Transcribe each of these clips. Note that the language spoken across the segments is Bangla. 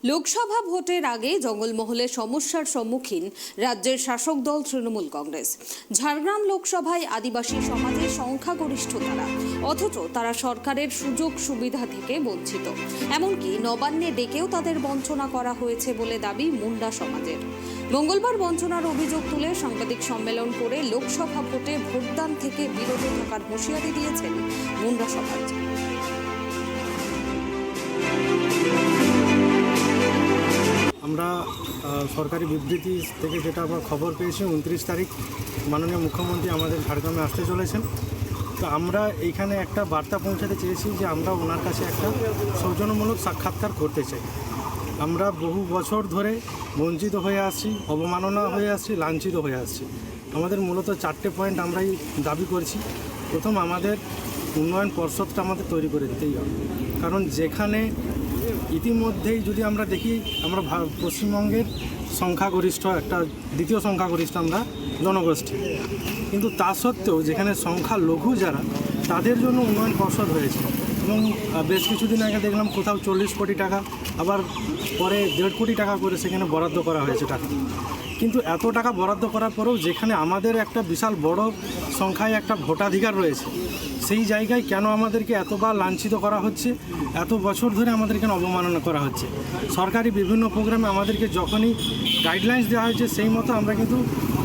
লোকসভা ভোটের আগে জঙ্গলমহলে সমস্যার সম্মুখীন রাজ্যের শাসক দল তৃণমূল কংগ্রেস। ঝাড়গ্রাম লোকসভায় আদিবাসী সমাজের সংখ্যাগরিষ্ঠ তারা, অথচ তারা সরকারের সুযোগ সুবিধা থেকে বঞ্চিত। এমনকি নবান্নে ডেকেও তাদের বঞ্চনা করা হয়েছে বলে দাবি মুন্ডা সমাজের। মঙ্গলবার বঞ্চনার অভিযোগ তুলে সাংবাদিক সম্মেলন করে লোকসভা ভোটে ভোটদান থেকে বিরত থাকার হুঁশিয়ারি দিয়েছেন মুন্ডা সমাজ। আমরা সরকারি বিবৃতি থেকে যেটা আমরা খবর পেয়েছি 29 তারিখ মাননীয় মুখ্যমন্ত্রী আমাদের ঝাড়গ্রামে আসতে চলেছেন। তো আমরা এইখানে একটা বার্তা পৌঁছাতে চেয়েছি যে আমরা ওনার কাছে একটা সৌজন্যমূলক সাক্ষাৎকার করতে চাই। আমরা বহু বছর ধরে বঞ্চিত হয়ে আসছি, অবমাননা হয়ে আসছি, লাঞ্ছিত হয়ে আসছি। আমাদের মূলত 4টে পয়েন্ট আমরাই দাবি করছি। প্রথম, আমাদের উন্নয়ন পর্ষদটা আমাদের তৈরি করে দিতেই হবে, কারণ যেখানে ইতিমধ্যেই যদি আমরা দেখি আমরা পশ্চিমবঙ্গের সংখ্যাগরিষ্ঠ একটা দ্বিতীয় সংখ্যাগরিষ্ঠ আমরা জনগোষ্ঠী, কিন্তু তা সত্ত্বেও যেখানে সংখ্যালঘু যারা তাদের জন্য উন্নয়ন পর্ষদ হয়েছে এবং বেশ কিছুদিন আগে দেখলাম কোথাও 40 কোটি টাকা, আবার পরে 1.5 কোটি টাকা করে সেখানে বরাদ্দ করা হয়েছে টাকা। কিন্তু এত টাকা বরাদ্দ করার পরেও যেখানে আমাদের একটা বিশাল বড় সংখ্যায় একটা ভোটাধিকার রয়েছে, সেই জায়গায় কেন আমাদেরকে এতবার লাঞ্ছিত করা হচ্ছে, এত বছর ধরে আমাদের কেন অবমাননা করা হচ্ছে। সরকারি বিভিন্ন প্রোগ্রামে আমাদেরকে যখনই গাইডলাইন্স দেওয়া হয়েছে সেই মতো আমরা কিন্তু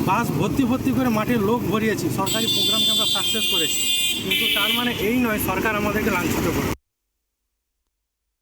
বাস ভর্তি করে মাঠে লোক ভরিয়েছি, সরকারি প্রোগ্রামকে আমরা সাকসেস করেছি, কিন্তু তার মানে এই নয় সরকার আমাদেরকে লাঞ্ছিত করে।